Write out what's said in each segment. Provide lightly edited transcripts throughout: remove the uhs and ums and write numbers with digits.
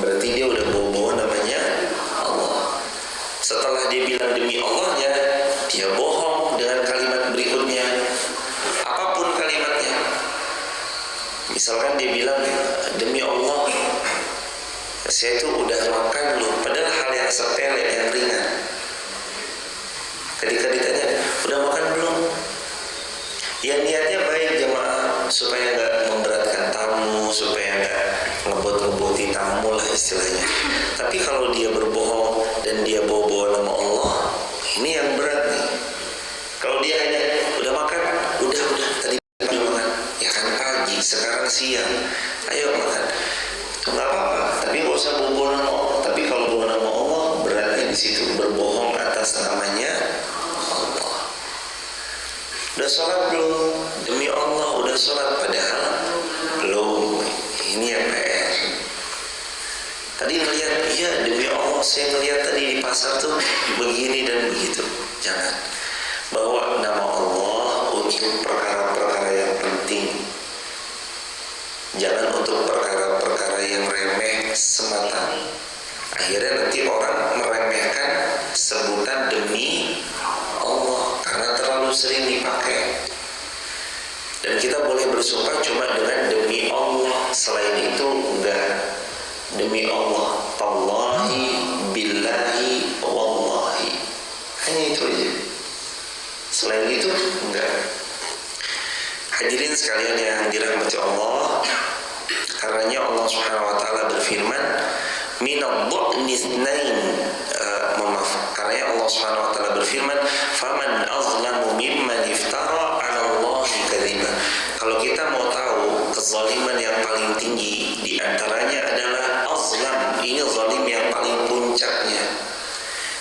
berarti dia udah bawa namanya Allah. Setelah dia bilang demi Allahnya, dia bohong dengan kalimat berikutnya, apapun kalimatnya. Misalkan dia bilang, demi Allah, saya itu udah makan loh, padahal hal yang sepele, yang ringan. Ketika ditanya, udah makan belum? Ya niatnya baik jemaah, supaya gak memberatkan tamu, supaya gak ngebot-ngeboti tamu lah istilahnya. Tapi kalau dia berbohong dan dia bawa-bawa nama Allah, ini yang berat nih. Kalau dia hanya udah makan, udah tadi pagi makan, ya kan pagi, sekarang siang, ayo makan, nggak apa-apa. Tapi nggak usah bawa nama Allah. Tapi kalau bawa nama Allah, beratnya di situ, berbohong atas namanya Allah. Udah sholat belum? Demi Allah udah sholat, padahal belum. Ini yang PR. Tadi ngelihat, iya demi Allah saya ngelihat tadi di pasar tuh begini dan begitu. Jangan bawa nama Allah untuk perkara-perkara yang penting. Jangan untuk perkara-perkara yang remeh semata. Akhirnya nanti orang meremehkan sebutan demi Allah karena terlalu sering dipakai. Dan kita boleh bersumpah cuma dengan demi Allah. Selain itu enggak. Demi Allah, tallahi, billahi, wallahi. Hanya itu aja. Selain itu enggak. Hadirin sekalian yang dirahmati Allah, karenanya Allah Subhanahu wa taala berfirman, minadh-dha'ni itsnain. Karenanya Allah Subhanahu wa taala berfirman, faman azlamu mimman iftara 'ala Allahi kadziba. Kalau kita mau tahu kezaliman yang paling tinggi di antaranya adalah azlam. Ini zalim yang paling puncaknya.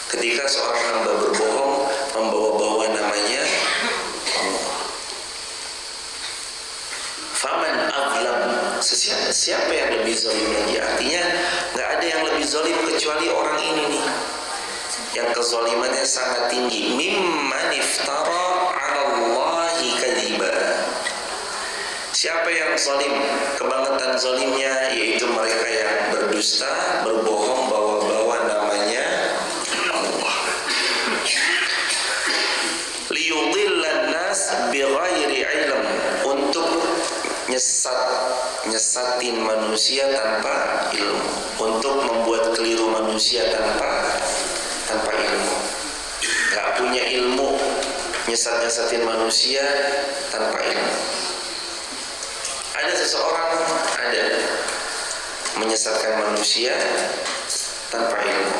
Ketika seorang hamba berbohong, membawa-bawa namanya Allah. Faman azlam, siapa yang lebih zalim lagi? Artinya nggak ada yang lebih zalim kecuali orang ini nih, yang kezalimannya sangat tinggi. Mimman iftara 'ala Allahi kadziba. Siapa yang zalim? Kebangetan zalimnya yaitu mereka yang berdusta, berbohong, bawa-bawa namanya Allah. Liyudillan nas bighairi ilm, untuk nyesatin manusia tanpa ilmu, untuk membuat keliru manusia tanpa ilmu. Gak punya ilmu, nyesatin manusia tanpa ilmu. Ada seseorang menyesatkan manusia tanpa ilmu.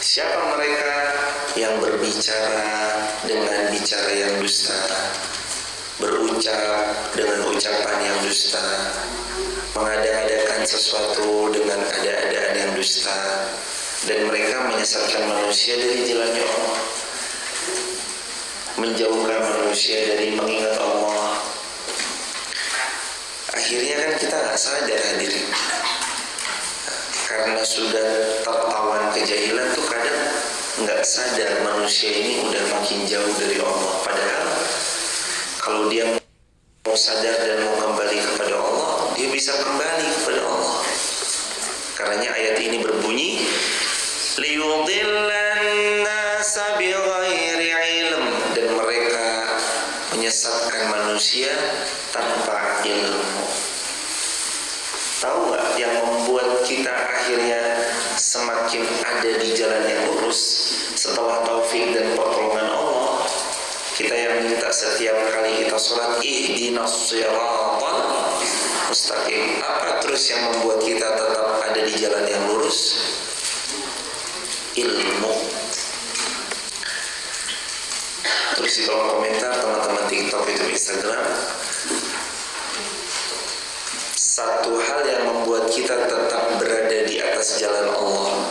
Siapa mereka? Yang berbicara dengan bicara yang dusta, berucap dengan ucapan yang dusta, mengada-adakan sesuatu dengan ada-adaan yang dusta, dan mereka menyesatkan manusia dari jalannya Allah, menjauhkan manusia dari mengingat Allah. Akhirnya kan kita gak sadar hadirin, karena sudah tertawan kejahilan tuh kadang gak sadar manusia ini udah makin jauh dari Allah. Padahal kalau dia mau sadar dan mau kembali kepada Allah, dia bisa kembali kepada Allah. Karenanya ayat ini berbunyi, liyudillan nasa bighairi ilm, dan mereka menyesatkan manusia tanpa ilmu. Tahu nggak yang membuat kita akhirnya semakin ada di jalan yang lurus setelah taufik dan pertolongan Allah? Kita yang minta setiap kali kita sholat, ihdinas siratal mustaqim. Apa terus yang membuat kita tetap ada di jalan yang lurus? Ilmu. Terus di kolom komentar teman-teman TikTok itu Instagram, satu hal yang membuat kita tetap berada di atas jalan Allah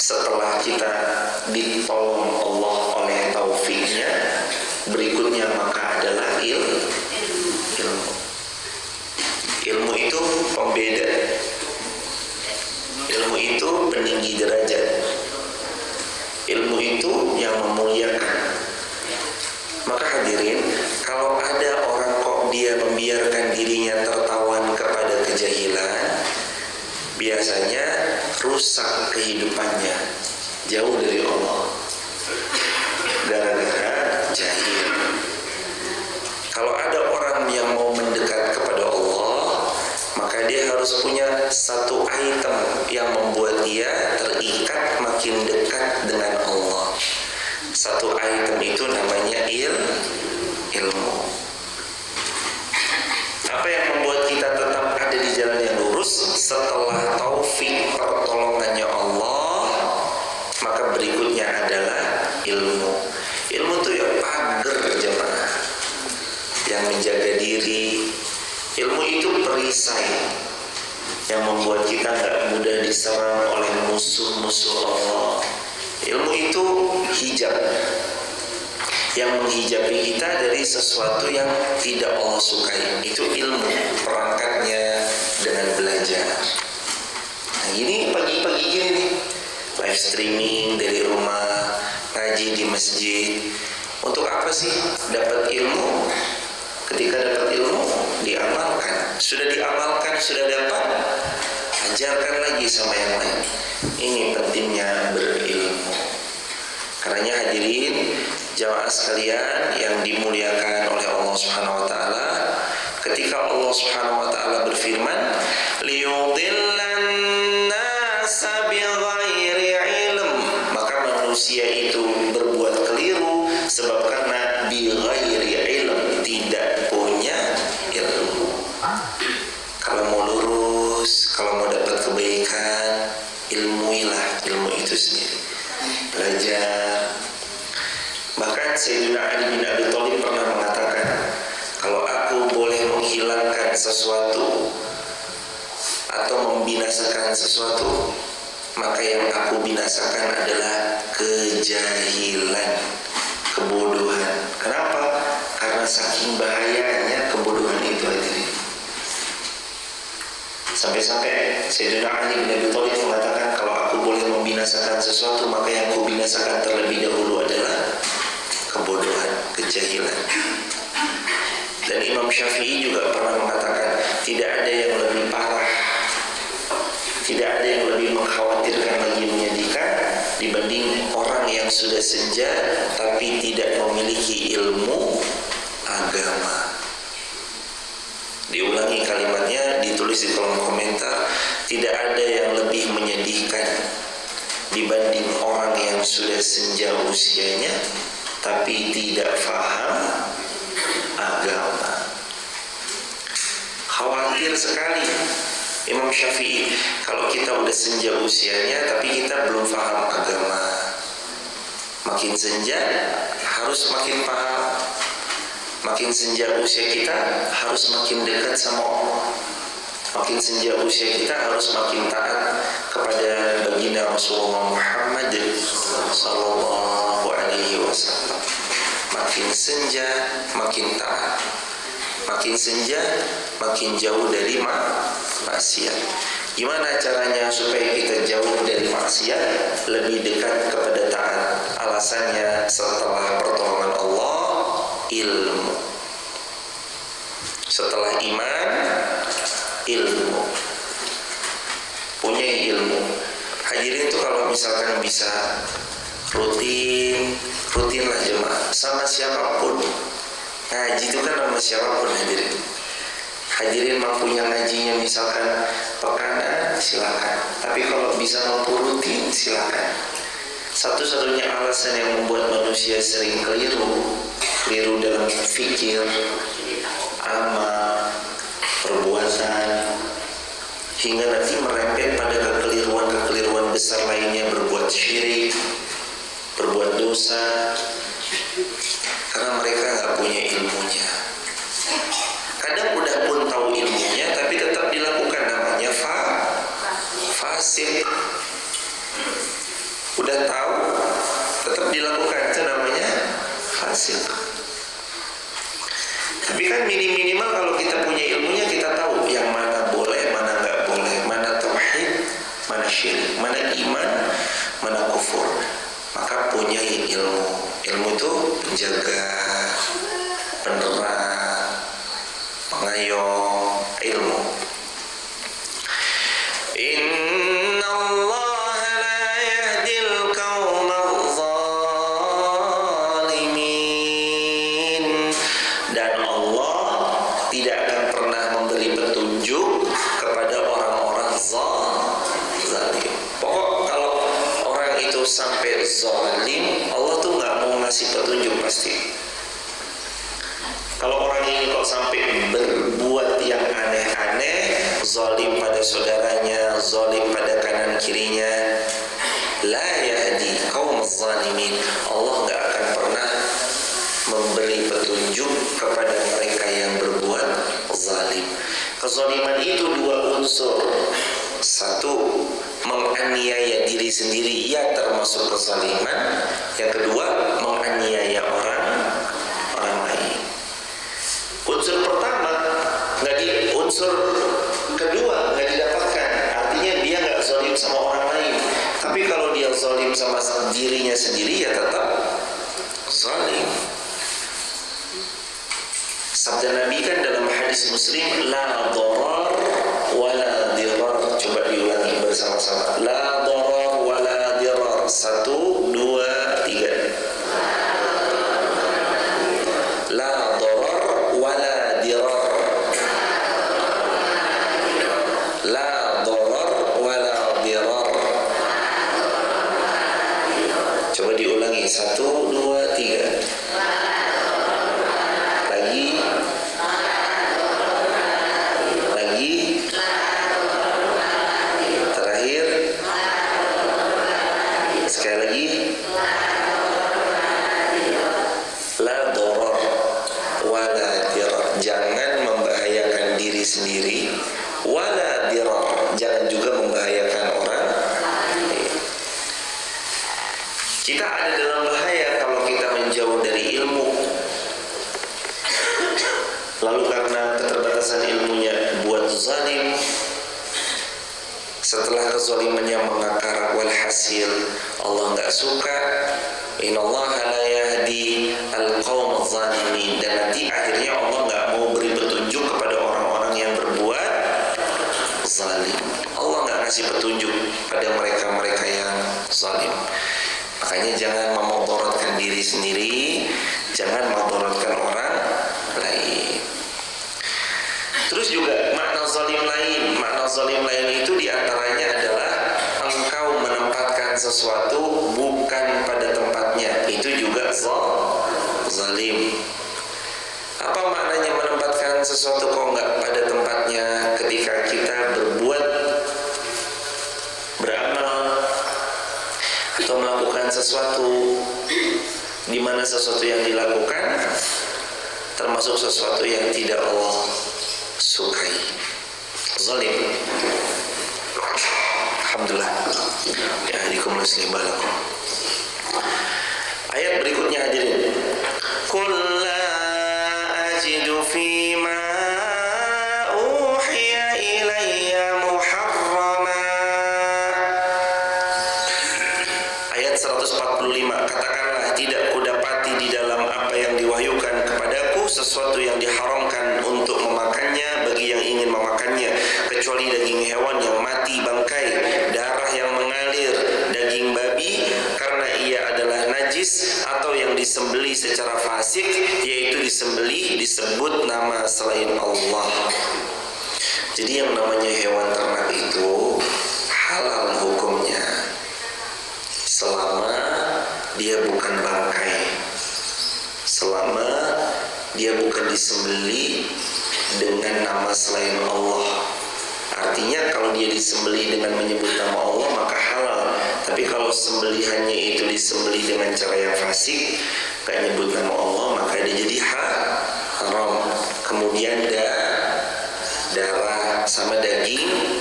setelah kita ditolong Allah oleh taufiknya berikutnya maka adalah ilmu. Ilmu itu pembeda, ilmu itu peninggi derajat, ilmu itu yang memuliakan. Maka hadirin, kalau ada orang kok dia membiarkan dirinya tertawan kepada kejahilan, biasanya rusak kehidupannya, jauh dari Allah, gara-gara jahil. Kalau ada orang yang mau mendekat kepada Allah, maka dia harus punya satu item yang membuat dia terikat makin dekat dengan Allah. Satu item itu namanya ilmu. Apa yang membuat kita tetap ada di jalan yang lurus? Setelah taufik pertolongannya Allah, maka berikutnya adalah ilmu. Ilmu itu ya pagar jemaah yang menjaga diri. Ilmu itu perisai yang membuat kita gak mudah diserang oleh musuh-musuh Allah. Ilmu itu hijab yang menghijabi kita dari sesuatu yang tidak Allah sukai. Itu ilmu, perangkatnya dengan belajar. Nah ini pagi-pagi gini nih, live streaming dari rumah, ngaji di masjid. Untuk apa sih? Dapat ilmu. Ketika dapat ilmu, diamalkan. Sudah diamalkan, sudah dapat, ajarkan lagi sama yang lain. Ini pentingnya berilmu. Karenanya hadirin jamaah sekalian yang dimuliakan oleh Allah Subhanahu wa taala, ketika Allah Subhanahu wa taala berfirman, liyudillan nasa bighairi ilm, maka manusia itu berbuat keliru sebab karena bighairi ilm, tidak punya ilmu. Kalau mau lurus, kalau mau dapat kebaikan, ilmuilah ilmu itu sendiri. Belajar. Bahkan Sayyidina Ali bin Abi Thalib pernah mengatakan, kalau aku boleh menghilangkan sesuatu atau membinasakan sesuatu, maka yang aku binasakan adalah kejahilan, kebodohan. Kenapa? Karena saking bahayanya kebodohan itu hadirin. Sampai-sampai Sayyidina Ali bin Abi Thalib mengatakan, kalau aku boleh membinasakan sesuatu, maka yang aku binasakan terlebih dahulu adalah kebodohan, kejahilan. Dan Imam Syafi'i juga pernah mengatakan, tidak ada yang lebih parah, tidak ada yang lebih mengkhawatirkan lagi menyedihkan dibanding orang yang sudah senja tapi tidak memiliki ilmu agama. Diulangi kalimatnya, ditulis di kolom komentar. Tidak ada yang lebih menyedihkan dibanding orang yang sudah senja usianya tapi tidak faham agama. Khawatir sekali Imam Syafi'i kalau kita udah senja usianya tapi kita belum paham agama. Makin senja harus makin paham. Makin senja usia kita harus makin dekat sama Allah. Makin senja usia kita harus makin taat kepada baginda Rasulullah Muhammad sallallahu alaihi wasallam. Makin senja makin taat. Makin senja makin jauh dari maksiat. Gimana caranya supaya kita jauh dari maksiat, lebih dekat kepada taat? Alasannya setelah pertolongan Allah, ilmu. Setelah iman, ilmu. Punya ilmu. Hadirin itu kalau misalkan bisa rutinlah jemaah sama siapapun. Ngaji itu kan sama siapapun hadirin. Hadirin mampunya ngajinya misalkan pekanan, silakan. Tapi kalau bisa mampu rutin, silakan. Satu-satunya alasan yang membuat manusia sering keliru dalam fikir, amal, perbuatan, hingga nanti merembet pada kekeliruan besar lainnya, berbuat syirik, berbuat dosa, karena mereka nggak punya ilmunya. Kadang udah pun tahu ilmunya tapi tetap dilakukan, namanya fasik. Udah tahu tetap dilakukan, itu namanya fasik. Tapi kan minimal kalau kita punya ilmunya, kita tahu yang mana boleh, mana nggak boleh, mana tauhid, mana syirik, mana iman, mana kufur. Maka punya ilmu. Ilmu itu penjaga, penerang, pengayom ilmu. Inna Allah sampai zalim, Allah tuh nggak mau ngasih petunjuk pasti. Kalau orang ini kok sampai berbuat yang aneh-aneh, zalim pada saudaranya, zalim pada kanan kirinya, la yahdi qaumaz zalimin, Allah nggak akan pernah memberi petunjuk kepada mereka yang berbuat zalim. Kezaliman itu dua unsur. Satu, menganiaya diri sendiri, ya termasuk kezaliman. Yang kedua, menganiaya orang lain. Unsur pertama unsur kedua nggak didapatkan, artinya dia nggak zalim sama orang lain. Tapi kalau dia zalim sama dirinya sendiri, ya tetap zalim. Sabda Nabi kan dalam hadis Muslim, la darar wa la dirar. Coba diulangi bersama-sama. La darar wa la dirar. 1, 2, 3. La darar wa la dirar. La darar wa la dirar. Coba diulangi. 1, 2, 3. Sekali lagi, la darar wala dirar, jangan membahayakan diri sendiri, wala dirar, jangan juga membahayakan orang lain. Kita ada dalam bahaya kalau kita menjauh dari ilmu, lalu karena keterbatasan ilmunya buat zalim. Setelah kezalimannya mengakar, walhasil Allah nggak suka, innallaha la yahdi al-qaumaz zalimin, dan nanti akhirnya Allah nggak mau beri petunjuk kepada orang-orang yang berbuat zalim. Allah nggak ngasih petunjuk pada mereka-mereka yang zalim. Makanya jangan memudaratkan diri sendiri, jangan memudaratkan orang lain. Terus juga makna zalim lain itu diantaranya adalah engkau menempatkan sesuatu bukan pada tempatnya, itu juga zalim. Apa maknanya menempatkan sesuatu kok nggak pada tempatnya? Ketika kita beramal atau melakukan sesuatu, di mana sesuatu yang dilakukan termasuk sesuatu yang tidak Allah sukai, zalim. Alhamdulillah. Ya hadikum muslim balakum. Ayat berikutnya hadirin. Qul la ajidu fima uhiya ilayya muharrama. Ayat 145. Katakanlah, tidak kudapati di dalam apa yang diwahyukan kepadaku sesuatu yang diharamkan untuk memakannya bagi yang ingin memakannya, kecuali daging hewan yang mati bangkai, darah yang mengalir, daging babi karena ia adalah najis, atau yang disembelih secara fasik, yaitu disembelih disebut nama selain Allah. Jadi yang namanya hewan ternak itu halal hukumnya selama dia bukan bangkai, selama dia bukan disembelih dengan nama selain Allah. Artinya kalau dia disembelih dengan menyebut nama Allah maka halal. Tapi kalau sembelihannya itu disembelih dengan cara yang fasik, gak nyebut nama Allah, maka dia jadi haram. Kemudian darah sama daging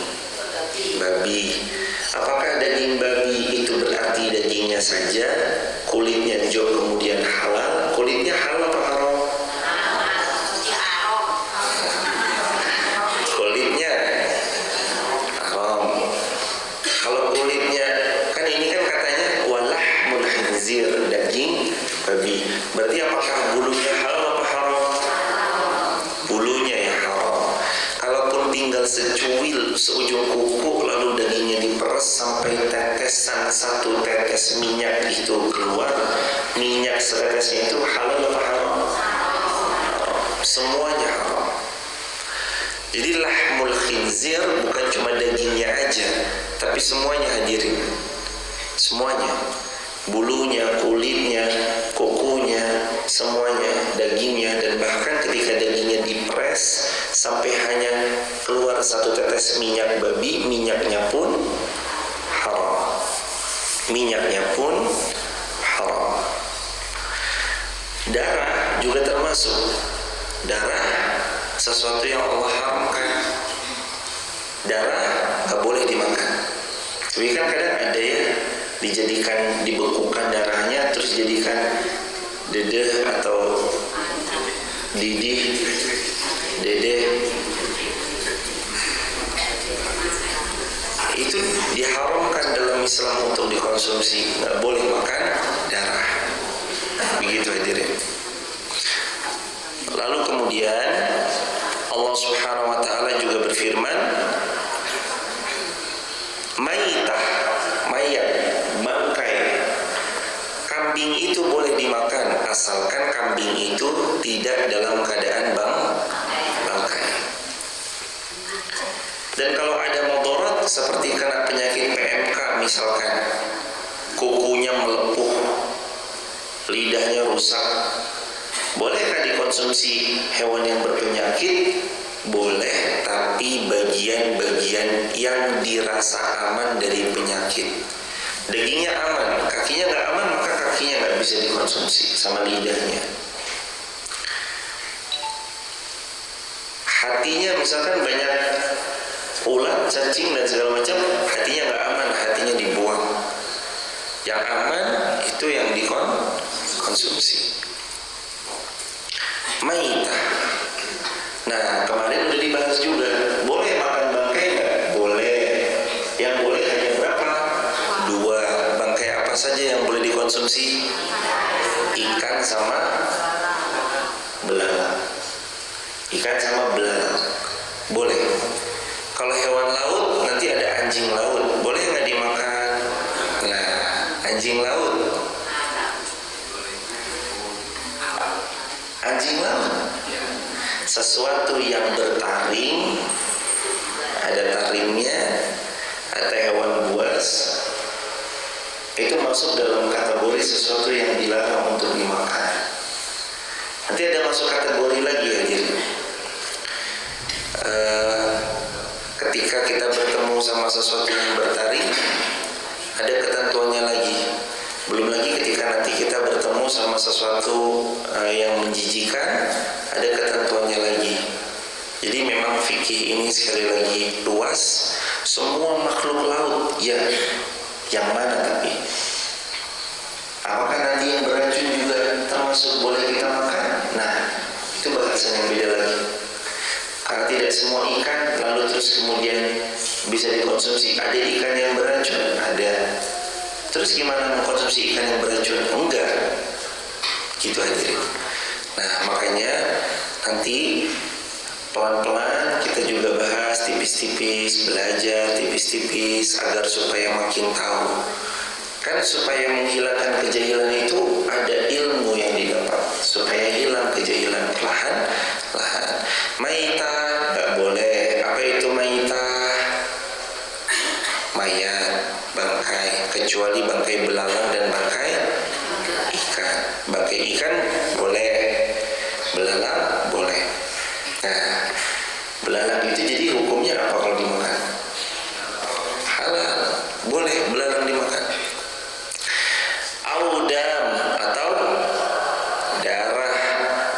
babi. Apakah daging babi itu berarti dagingnya saja, kulitnya juga kemudian halal? Kulitnya halal atau haram? Kulitnya haram. Kalau kulitnya, kan ini kan katanya walahmul khinzir, daging babi. Berarti apakah bulunya halal atau haram? Bulunya yang haram. Kalaupun tinggal secuil seujung kuku lalu dagingnya diperes sampai tetesan satu tetes minyak itu keluar, minyak setetesnya itu halal atau haram? Semuanya haram. Jadi lahmul khinzir bukan cuma dagingnya aja, tapi semuanya hadirin. semuanya, bulunya, kulitnya, kukunya, semuanya, dagingnya, dan bahkan ketika dagingnya dipres sampai hanya keluar satu tetes minyak babi, minyaknya pun haram. Minyaknya pun haram. Darah juga termasuk. Darah sesuatu yang Allah haramkan. Darah gak boleh dimakan. Tapi kan kadang ada ya, dijadikan, dibekukan darahnya terus jadikan dedeh atau didih, dedeh. Itu diharamkan dalam Islam untuk dikonsumsi. Gak boleh makan darah. Begitu hadirin. Lalu kemudian Allah Subhanahu wa taala juga berfirman, maitah, mayat, bangkai kambing itu boleh dimakan asalkan kambing itu tidak dalam keadaan bangkai. Dan kalau ada mudarat seperti kena penyakit PMK misalkan, kukunya melepuh, lidahnya rusak, bolehkah dikonsumsi hewan yang berpenyakit? Boleh, tapi bagian-bagian yang dirasa aman dari penyakit. Dagingnya aman, kakinya nggak aman, maka kakinya nggak bisa dikonsumsi sama lidahnya. Hatinya misalkan banyak ulat, cacing dan segala macam, hatinya nggak aman, hatinya dibuang. Yang aman itu yang dikonsumsi. Maitah. Nah, kemarin udah dibahas juga, boleh makan bangkai nggak? Boleh. Yang boleh hanya berapa? 2. Bangkai apa saja yang boleh dikonsumsi? Ikan sama belalang. Ikan sama belalang boleh. Kalau hewan laut nanti ada anjing laut, boleh nggak dimakan? Nah, anjing laut. Anjing laut sesuatu yang bertaring, ada taringnya, ada hewan buas, itu masuk dalam kategori sesuatu yang dilarang untuk dimakan. Nanti ada masuk kategori lagi ya, jadi ketika kita bertemu sama sesuatu yang bertaring, ada ketentuannya lagi. Belum lagi ketika nanti kita bertemu sama sesuatu yang menjijikan, ada ketentuannya lagi. Jadi memang fikih ini sekali lagi luas. Semua makhluk laut, ya, yang mana tapi? Apakah nanti yang beracun juga termasuk boleh kita makan? Nah, itu bahasan yang beda lagi. Karena tidak semua ikan lalu terus kemudian bisa dikonsumsi. Ada ikan yang beracun, ada. Terus gimana mengkonsumsi ikan yang beracun? Enggak. Gitu hadirin. Nah, makanya nanti pelan-pelan kita juga bahas tipis-tipis, belajar tipis-tipis agar supaya makin tahu. Kan supaya menghilangkan kejahilan itu ada ilmu yang didapat. Supaya hilang kejahilan perlahan-lahan. Maitah enggak boleh. Apa itu maitah? Mayat, bangkai, kecuali bangkai belalang dan bangkai ikan. Bangkai ikan boleh, belalang boleh. Nah, belalang itu jadi hukumnya apa kalau dimakan? Halal, boleh belalang dimakan. Audam atau darah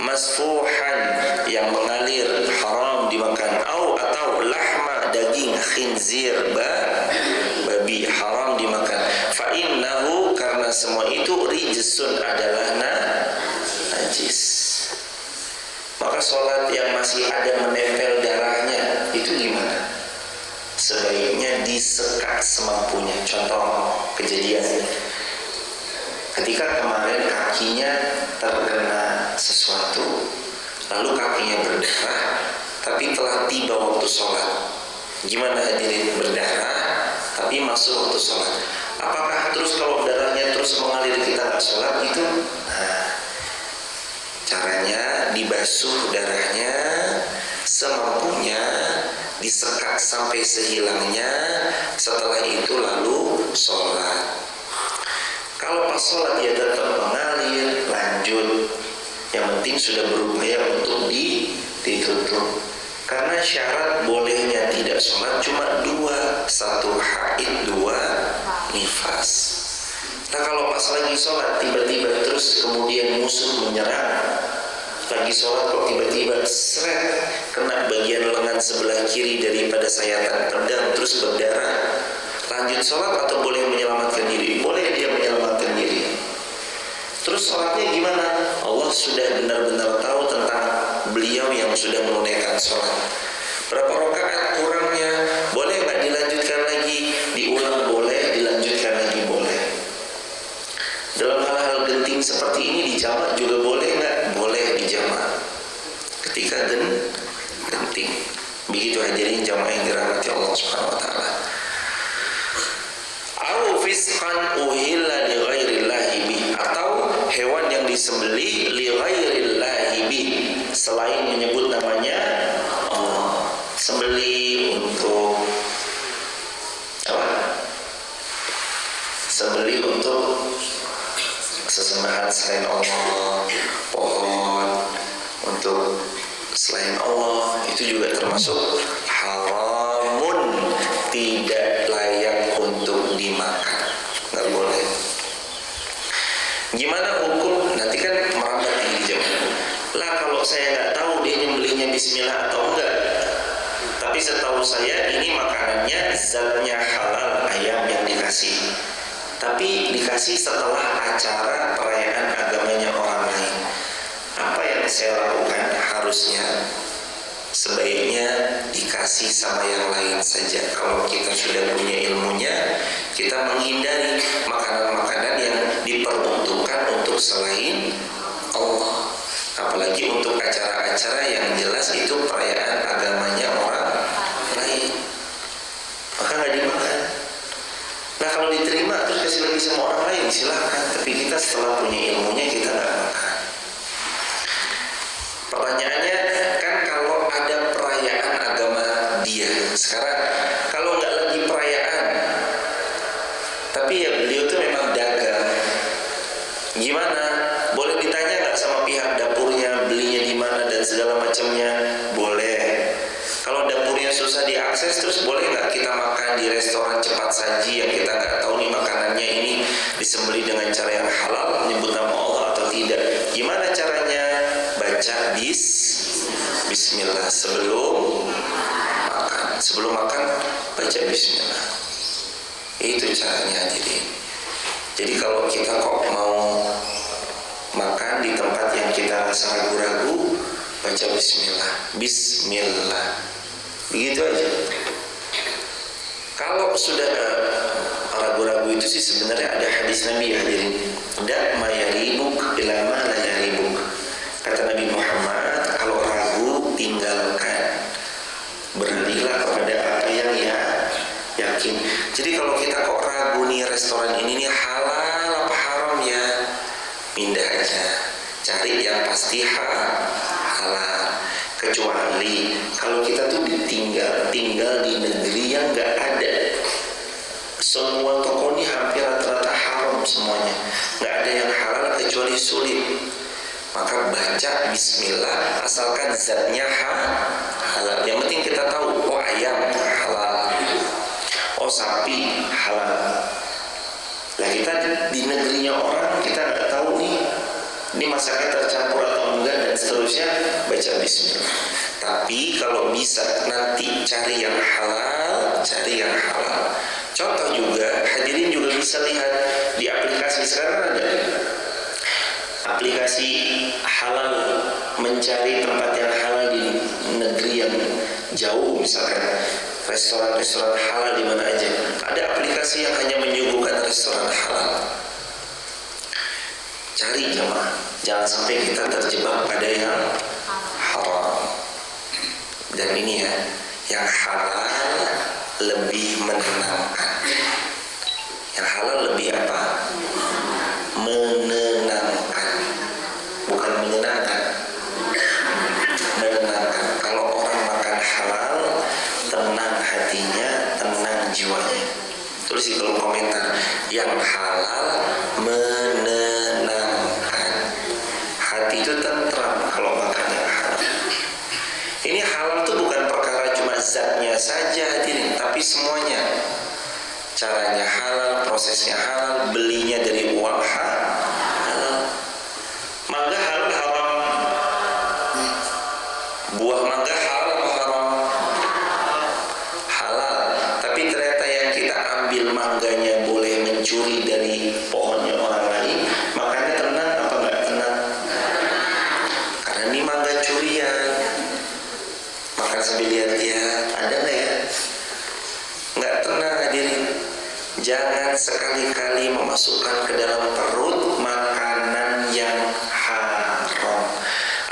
masfuhan yang mengalir, haram dimakan. Atau lahma, daging khinzir, babi, haram dimakan. Fa innahu, karena semua itu rijsun, adalah najis. Maka sholat yang masih ada menempel darahnya itu gimana? Sebaiknya disekat semampunya. Contoh kejadian ketika kemarin kakinya terkena sesuatu, lalu kakinya berdarah, tapi telah tiba waktu sholat. Gimana hadirin? Berdarah tapi masuk waktu sholat. Apakah terus kalau darahnya terus mengalir kita nggak sholat gitu? Nah, caranya dibasuh darahnya semampunya, disekat sampai sehilangnya. Setelah itu lalu sholat. sholat dia tetap mengalir, lanjut. Yang penting sudah berupaya untuk ditutup. Karena syarat bolehnya tidak sholat cuma dua, satu haid, dua nifas. Nah kalau pas lagi sholat tiba-tiba terus kemudian musuh menyerang, lagi sholat kok tiba-tiba seret kena bagian lengan sebelah kiri daripada sayatan pedang terus berdarah, lanjut sholat atau boleh menyelamatkan diri? Boleh dia menyelamatkan diri. Terus sholatnya gimana? Allah sudah benar-benar tahu tentang beliau yang sudah menunaikan sholat. Berapa rakaat kurangnya? Boleh nggak dilanjutkan lagi? Diulang boleh, dilanjutkan lagi boleh. Dalam hal-hal genting seperti ini dijamak juga boleh nggak? Boleh dijamak. Ketika genting. Begitu hadirin jamaah yang dirahmati Allah Subhanahu wa taala. Au fisqan uhilla li ghairillahi bih, atau hewan yang disembelih li ghairillahi bih, selain menyebut namanya Allah. Sembelih untuk apa? Sembelih untuk sesembahan selain Allah, pohon untuk selain Allah, itu juga termasuk haramun, tidak layak untuk dimakan, nggak boleh. Gimana hukum? Nanti kan merambat di jamaah. Lah kalau saya nggak tahu dia nyembelihnya bismillah atau enggak, tapi setahu saya ini makanannya zatnya halal, ayam yang dikasih, tapi dikasih setelah acara perayaan agamanya orang lain. Apa yang saya lakukan? Harusnya sebaiknya dikasih sama yang lain saja. Kalau kita sudah punya ilmunya, kita menghindari makanan-makanan yang diperuntukkan untuk selain Allah. Apalagi untuk acara-acara yang jelas itu perayaan agamanya orang lain, maka nggak dimakan. Nah kalau diterima terus kasih lagi sama orang lain silahkan, tapi kita setelah punya ilmunya kita nggak makan. Pertanyaannya kan kalau ada perayaan agama dia, sekarang kalau nggak lagi perayaan tapi ya beliau tuh memang dagang, gimana? Boleh ditanya nggak sama pihak dapurnya belinya di mana dan segala macamnya? Boleh. Kalau dapurnya susah diakses, terus boleh nggak kita makan di restoran cepat saji yang kita nggak tahu nih makanannya ini disembelih dengan cara yang halal, menyebut nama Allah atau tidak? Gimana caranya? Baca bismillah sebelum makan. Sebelum makan baca bismillah. Itu caranya hadirin. Jadi kalau kita kok mau makan di tempat yang kita rasa ragu-ragu, baca bismillah. Begitu aja. Kalau sudah ragu-ragu itu sih sebenarnya ada hadis Nabi hadirin. Da ma yaribuk ila ma la yaribuk. Kata Nabi Muhammad, kalau ragu tinggalkan, beralihlah kepada apa yang yakin. Jadi kalau kita kok ragu nih restoran ini nih halal apa haram ya, pindah aja, cari yang pasti halal. Kecuali kalau kita tuh tinggal di negeri yang nggak ada, semua toko ini hampir rata-rata haram semuanya, nggak ada yang halal kecuali sulit. Maka baca bismillah asalkan zatnya halal. Yang penting kita tahu, oh ayam halal, oh sapi halal. Lah kita di negerinya orang, kita nggak tahu nih ini masaknya tercampur atau enggak dan seterusnya, baca bismillah. Tapi kalau bisa nanti cari yang halal, Contoh juga, hadirin juga bisa lihat di aplikasi sekarang ada aplikasi halal, mencari tempat yang halal di negeri yang jauh, misalkan restoran-restoran halal di mana aja. Ada aplikasi yang hanya menyuguhkan restoran halal. Cari jemaah, jangan sampai kita terjebak pada yang haram. Dan ini ya, yang halal lebih menenangkan. Yang halal lebih apa? Menenangkan, bukan menyenangkan. Menenangkan. Kalau orang makan halal, tenang hatinya, tenang jiwanya. Tulis di kolom komentar, yang halal menenangkan. saja hadirin, tapi semuanya caranya halal, prosesnya halal, belinya dari uang halal. Mangga halal haram, buah mangga halal apa haram? Halal. Tapi ternyata yang kita ambil mangganya boleh mencuri dari pohonnya orang lain, makanya tenang apa enggak tenang? Karena ini mangga curian. Makan sambil lihat-lihat, ada nggak ya? Nggak tenang hadirin. Jangan sekali-kali memasukkan ke dalam perut makanan yang haram,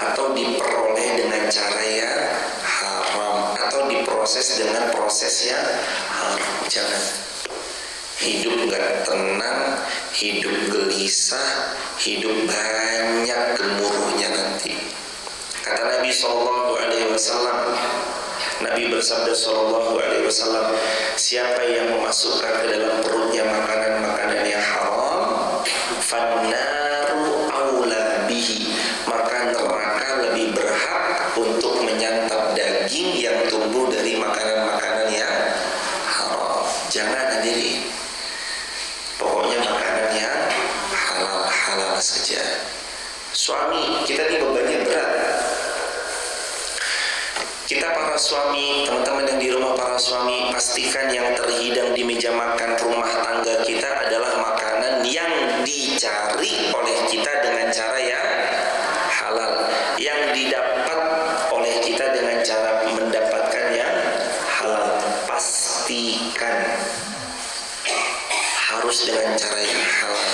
atau diperoleh dengan cara yang haram, atau diproses dengan proses yang haram. Jangan. Hidup nggak tenang, hidup gelisah, hidup banyak gemuruhnya nanti. Kata Nabi SAW, Nabi bersabda SAW, siapa yang memasukkan ke dalam perutnya makanan-makanan yang haram, fannaru aula bihi, maka neraka lebih berhak untuk menyantap daging yang tumbuh dari makanan-makanan yang haram. Jangan hadirin, pokoknya makanan yang halal-halal saja. Suami, kita ini bebannya berat. Kita para suami, teman-teman yang di rumah para suami, pastikan yang terhidang di meja makan rumah tangga kita adalah makanan yang dicari oleh kita dengan cara yang halal, yang didapat oleh kita dengan cara mendapatkan yang halal. Pastikan harus dengan cara yang halal.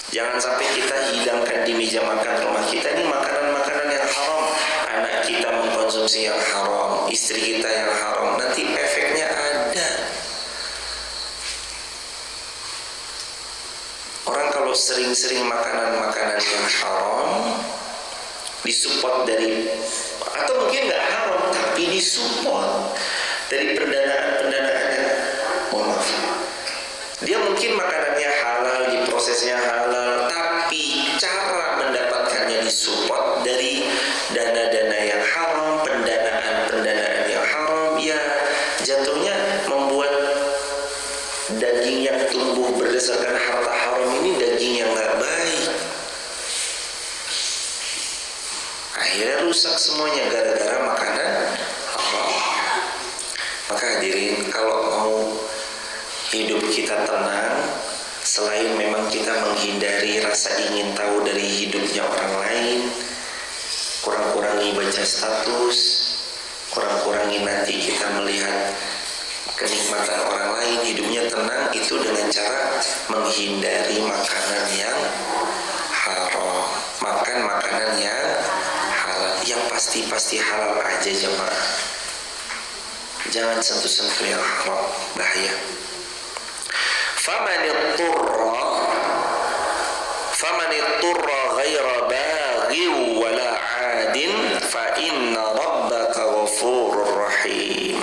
Jangan sampai kita hidangkan di meja makan rumah kita ini makanan-makanan yang haram. Anak kita mengkonsumsi yang haram, istri kita yang haram, nanti efeknya ada. Orang kalau sering-sering makanan-makanan yang haram, disupport dari, atau mungkin nggak haram tapi disupport dari pendanaan-pendanaannya. Mohon maaf, dia mungkin makanannya halal, diprosesnya halal, tapi cara mendapatkannya disupport dari dana-dana yang haram, pendanaan yang haram, ya jatuhnya membuat daging yang tumbuh berdasarkan harta haram ini daging yang gak baik. Akhirnya rusak semuanya gara-gara makanan haram. Maka hadirin, kalau mau hidup kita tenang, selain memang kita menghindari rasa ingin tahu dari hidupnya orang lain, kurang-kurangi baca status, kurang-kurangi nanti kita melihat kenikmatan orang lain, hidupnya tenang itu dengan cara menghindari makanan yang haram, makan makanan yang halal, yang pasti halal aja jemaah. Jangan sentuh-sentuh yang haram, bahaya. Faman itturra ghaira baghi wala 'adin fa inna rabbaka ghafurur rahim.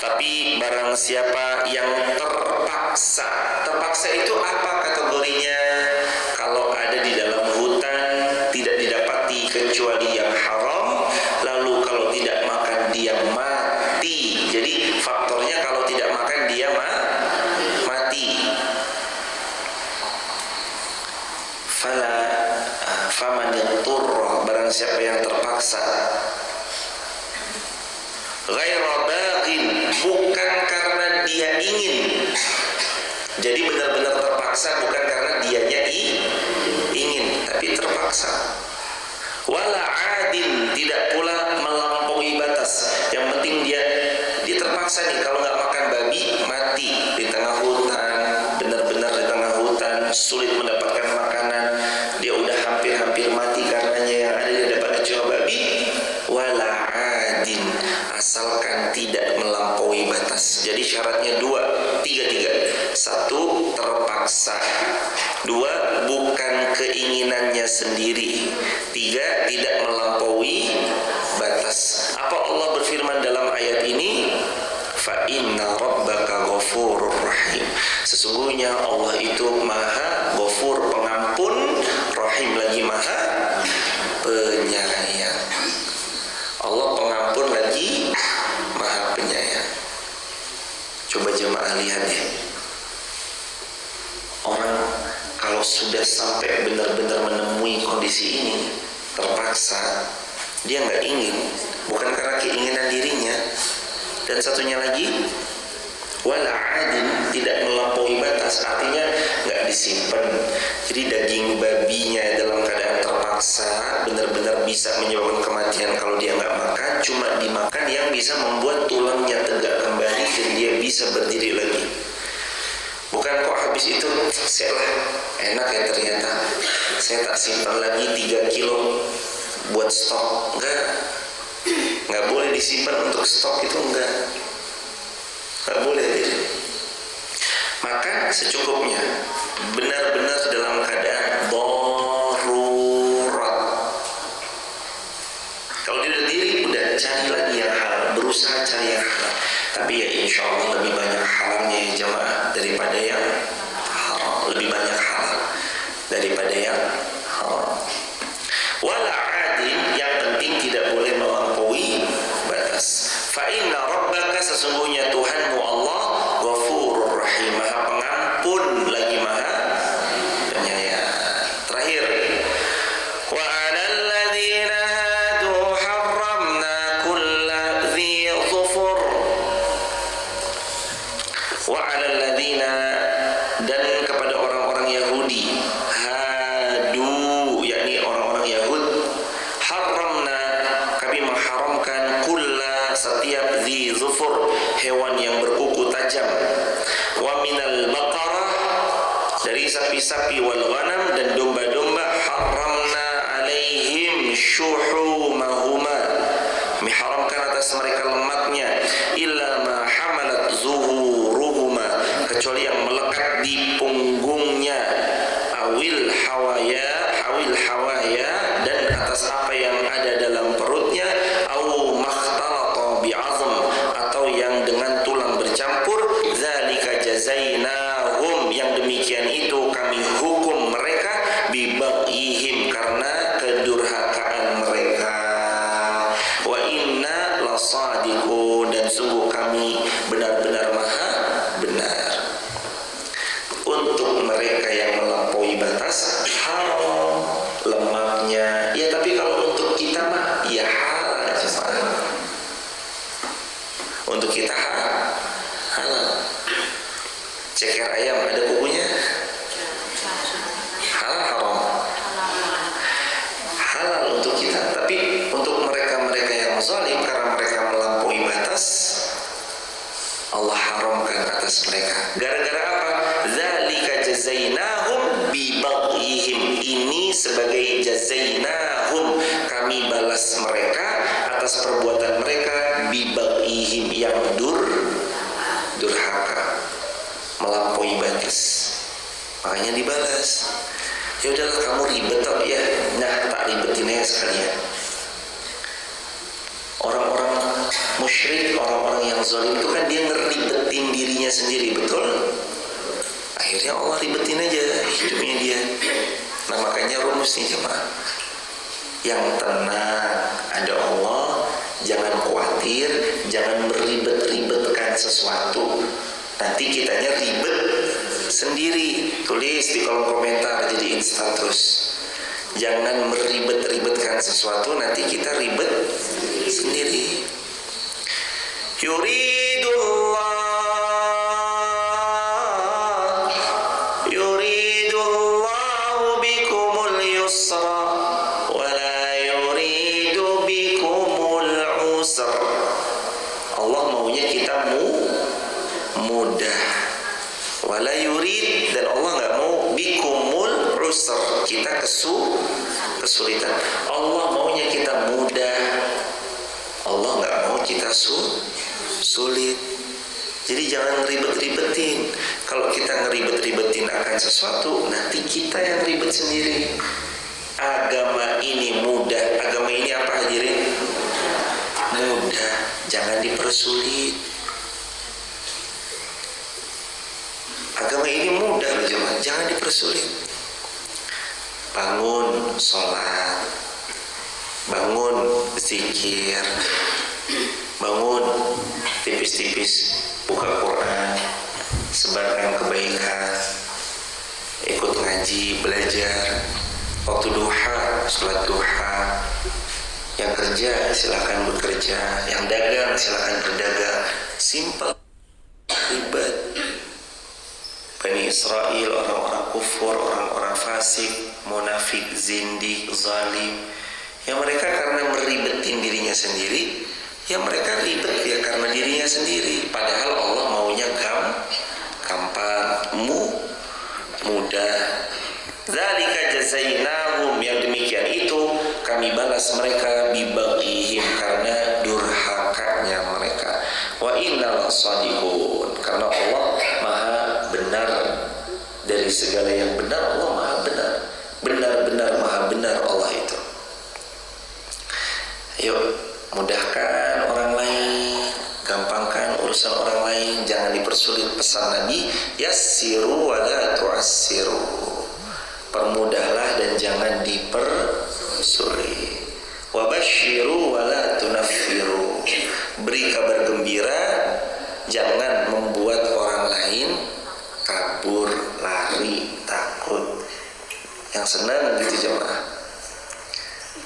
Tapi barang siapa yang terpaksa itu apa kategorinya? Kalau ada di dalam hutan tidak didapati kecuali yang haram, lalu kalau tidak makan dia mati. Jadi faktornya kalau tidak makan dia mati. Faman yatturra, barang siapa yang terpaksa, ghaira baghin, bukan karena dia ingin. Jadi benar-benar terpaksa, bukan karena dianya ingin, tapi terpaksa. Wala adin, tidak pula melampaui batas. Yang penting dia terpaksa nih, kalau nggak makan babi mati di tengah hutan, benar-benar di tengah hutan, sulit mendapatkan makanan, dia udah hampir mati karenanya, yang ada dia dapat cuma babi. Wala adin, asalkan tidak melampaui batas. Jadi syaratnya tiga. Satu, terpaksa. Dua, bukan keinginannya sendiri. Tiga, tidak melampaui batas. Apa Allah berfirman dalam ayat ini? Fa inna rabbaka ghafurur rahim. Sesungguhnya Allah itu maha ghafur, pengampun, rahim lagi maha penyayang. Allah pengampun lagi pernah lihat ya, orang kalau sudah sampai benar-benar menemui kondisi ini, terpaksa dia nggak ingin, bukan karena keinginan dirinya. Dan satunya lagi, wala adin, tidak melampaui batas, artinya nggak disimpan. Jadi daging babinya dalam keadaan terpaksa benar-benar bisa menyebabkan kematian kalau dia nggak makan, cuma dimakan yang bisa membuat tulangnya tegak kembali dan dia bisa berdiri lagi. Bukan kok habis itu setelah enak ya ternyata saya tak simpan lagi 3 kilo buat stok. Nggak boleh disimpan untuk stok, itu nggak boleh. Makan secukupnya, benar-benar dalam keadaan darurat. Kalau dia diri udah cari lagi yang halal, berusaha cari yang halal. Tapi ya insya Allah lebih banyak halalnya ya jamaah daripada yang haram. Lebih banyak halal daripada yang haram. Wala adin, yang penting tidak boleh melampaui batas. Fa inna rabbaka, sesungguhnya Tuhanmu Allah, Ghafurur Rahim, Maha Pengampun lagi Maha Penyayang. Terakhir, wa 'alal ladzina hadu harramna kulla dzi dhufur. Wa 'alal ladzina, dan kepada orang-orang Yahudi, hadu yakni orang-orang Yahud, haramna, kami mengharamkan kulla, setiap dzi dhufur, hewan yang berkuku tajam, wa minal baqarah, dari sapi-sapi, wal ghanam, dan domba-domba, haramna alaihim syuhumahuma, diharamkan atas mereka lemaknya, illa ma hamalat zuhuruhuma, kecuali yang melekat di punggungnya, awil hawaya, dan atas apa yang ada dalam perutnya, au makhtalata bi'azm, atau yang dengan tulang bercampur. Dzalika jazainahum, yang demikian itu kami hukum mereka, bibaghihim, karena kedurhakaan mereka. Wa inna lasadiqun, dan sungguh kami benar-benar maha benar. Untuk mereka yang melampaui batas, haram lemaknya. Ya tapi kalau untuk kita mah ya halal cuma. Untuk kita halal. Ceker ayam ada kukunya, halal haram? Halal untuk kita. Tapi untuk mereka-mereka yang zalim, karena mereka melampaui batas, Allah haramkan atas mereka. Gara-gara apa? Dzalika jazainahum bibaghihim, ini sebagai jazainahum, kami balas mereka atas perbuatan mereka, bibaghihim, yang durhaka, melampaui batas, makanya dibalas. Ya udahlah kamu ribet toh ya, nah tak ribetin aja sekalian. Orang-orang musyrik, orang-orang yang zalim itu kan dia ngeribetin dirinya sendiri, betul? Akhirnya Allah ribetin aja hidupnya dia. Nah makanya rumus nih jemaah, yang tenang ada Allah, jangan khawatir, jangan meribet-ribetkan sesuatu, nanti kitanya ribet sendiri. Tulis di kolom komentar, jadiin status, jangan meribet-ribetkan sesuatu, nanti kita ribet sendiri. Yuridullahu bikumul yusra wa la yuridu bikumul usra. Allah maunya kita mudah, wala yurid, dan Allah nggak mau bikumul usra, kita kesulitan. Allah maunya kita mudah, Allah nggak mau kita sulit. Jadi jangan ribet-ribetin. Kalau kita ngeribet-ribetin akan sesuatu, nanti kita yang ribet sendiri. Agama ini mudah. Agama ini apa hadirin? Mudah, jangan dipersulit. Agama ini mudah loh jemaah, jangan dipersulit. Bangun sholat, bangun zikir, bangun tipis-tipis buka Quran, sebarkan kebaikan, ikut ngaji, belajar. Waktu duha, sholat duha. Yang kerja silakan bekerja, yang dagang silakan berdagang. Simple, ribet. Bani Israel, orang-orang kufur, orang-orang fasik, munafik, zindik, zalim, yang mereka karena meribetin dirinya sendiri, ya mereka ribet ya karena dirinya sendiri. Padahal Allah maunya gampang, mudah. Dzalika jazainahum, yang demikian itu kami balas mereka bibaghihim, karena durhakanya mereka. Wa innal shadiqun, karena Allah maha benar dari segala yang benar. Allah maha benar, benar-benar maha benar Allah itu. Yuk, mudahkan orang lain, gampangkan urusan orang lain, jangan dipersulit. Pesan Nabi, yassiru wa la tu'assiru, permudahlah dan jangan dipersulit. Wa basyiru wa la tunaffiru, beri kabar gembira, jangan membuat orang lain kabur, lari, takut. Yang senang gitu jemaah.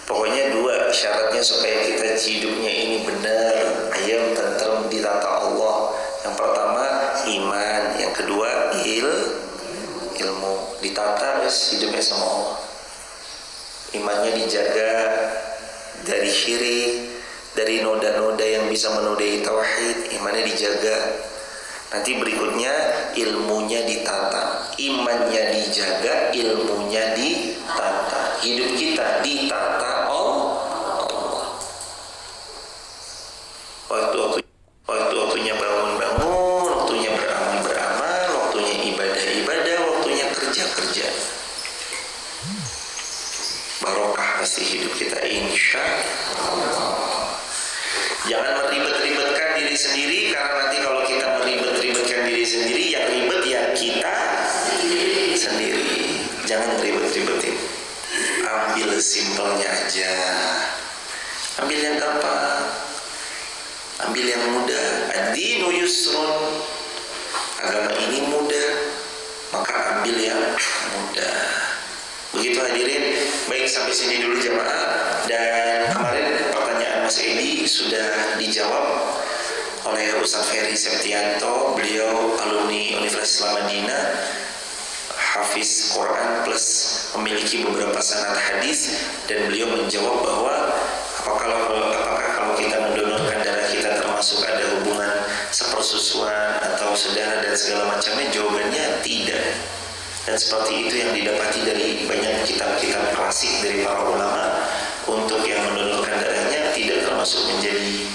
Pokoknya dua syaratnya supaya kita hidupnya ini benar, ayam, tentrem, ditata Allah. Yang pertama iman, yang kedua ilmu, ditata hidupnya sama Allah. Imannya dijaga dari syirik, dari noda-noda yang bisa menodai tauhid, imannya dijaga. Nanti berikutnya ilmunya ditata, imannya dijaga, ilmunya ditata, hidup kita ditata Allah. Waktu-waktunya bangun-bangun, waktunya beramal-beramal, waktunya ibadah-ibadah, waktunya kerja-kerja. Barokah pasti hidup kita, insya Allah. Jangan meribet-ribetkan diri sendiri, karena nanti kalau kita meribet-ribetkan diri sendiri, yang ribet ya kita sendiri. Jangan ribet-ribetin, ambil simpelnya aja, ambil yang gampang, ambil yang mudah. Ad-dinu yusrun, agama ini mudah, maka ambil yang mudah. Begitu hadirin. Baik, sampai sini dulu jemaah. Dan kemarin pertanyaan Mas Edi sudah dijawab oleh Ustaz Ferry Septianto. Beliau alumni Universitas Islam Madinah, hafiz Quran plus memiliki beberapa sanad hadis, dan beliau menjawab bahwa apakah kalau kita mendonorkan darah kita termasuk ada hubungan sepersusuan atau saudara dan segala macamnya. Jawabannya tidak. Dan seperti itu yang didapati dari banyak kitab-kitab klasik dari para ulama, untuk yang mendonorkan darahnya tidak termasuk menjadi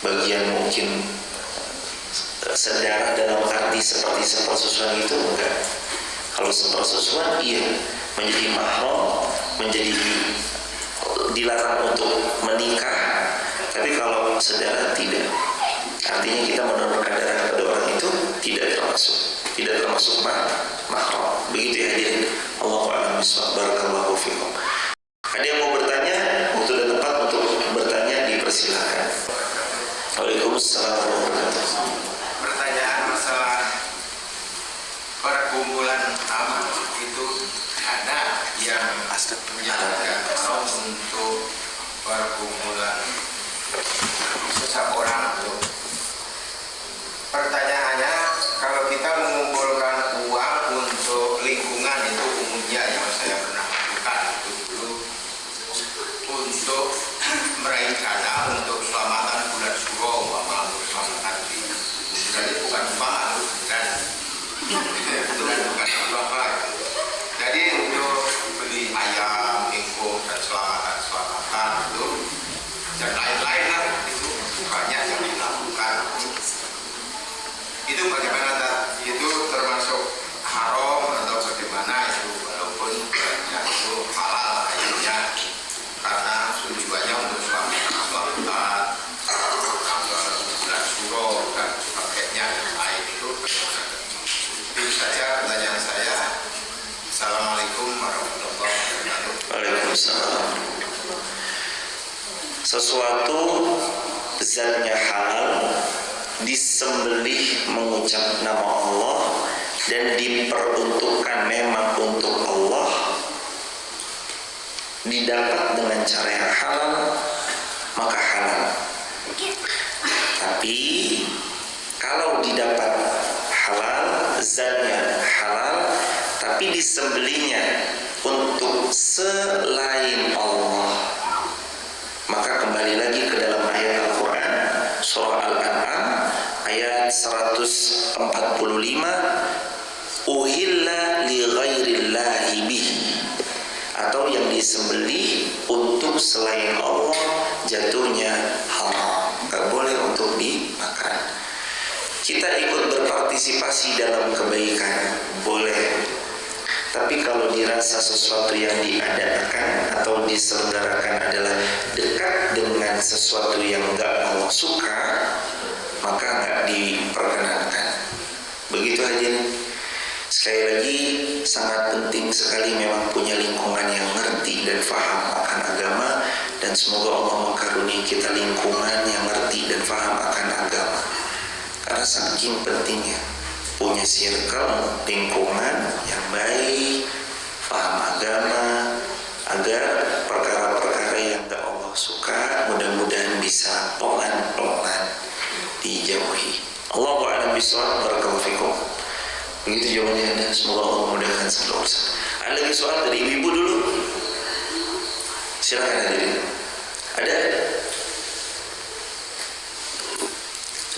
bagian mungkin sedarah dalam arti seperti sepersusuan itu, enggak. Kalau sepersusuan iya, menjadi mahram, menjadi dilarang untuk menikah. Tapi kalau saudara tidak. Artinya kita mendonorkan darah kepada orang itu tidak termasuk mahram. Begitu ya hadirin. Allahu a'lam bishawab. Barakallahu fikum. Ada yang mau bertanya? Waktu dan tempat untuk bertanya dipersilakan. Waalaikumsalam warahmatullahi wabarakatuh. Pertanyaan masalah perkumpulan amal itu, ada yang menjalankan haram untuk perkumpulan seseorang. Pertanyaannya, kalau kita mengumpulkan uang untuk lingkungan, itu umumnya yang saya pernah lakukan itu dulu untuk meraih dana untuk keselamatan bulan Suro, keselamatan di bulan itu bukan umpama, bulan bukan apa. Jadi untuk beli ayam, ingkung dan selamatan itu dan lain-lain lah, itu banyak yang dilakukan. Itu bagaimana, itu termasuk haram atau bagaimana itu, walaupun itu halal akhirnya, karena tujuannya untuk selamatan bulan Suro dan sebagainya lain itu. Itu saja pertanyaan saya. Assalamualaikum warahmatullahi wabarakatuh. Waalaikumsalam. Sesuatu zatnya halal disembelih mengucap nama Allah dan diperuntukkan memang untuk Allah, didapat dengan cara yang halal, maka halal. Tapi kalau didapat halal, zatnya halal, tapi disembelihnya untuk selain Allah, maka kembali lagi ke dalam ayat Al-Quran surah Al-An'am ayat 145, uhilla li ghairillahi bihi, atau yang disembelih untuk selain Allah jatuhnya haram, gak boleh untuk dimakan. Kita ikut berpartisipasi dalam kebaikan boleh, tapi kalau dirasa sesuatu yang diadakan atau diselenggarakan adalah dekat dengan sesuatu yang gak Allah suka, maka gak diperkenankan. Begitu hadirin. Sekali lagi, sangat penting sekali memang punya lingkungan yang ngerti dan faham akan agama, dan semoga Allah mengkaruniai kita lingkungan yang ngerti dan faham akan agama. Karena saking pentingnya punya circle lingkungan yang baik, faham agama, agar perkara-perkara yang tak Allah suka mudah-mudahan bisa pelan-pelan dijauhi. Allahu a'lam bishawab. Barakallahu fikum. Begitu jawabannya, dan semoga Allah memudahkan segala urusan. Ada lagi soal dari ibu-ibu dulu? Silakan hadirin. Ada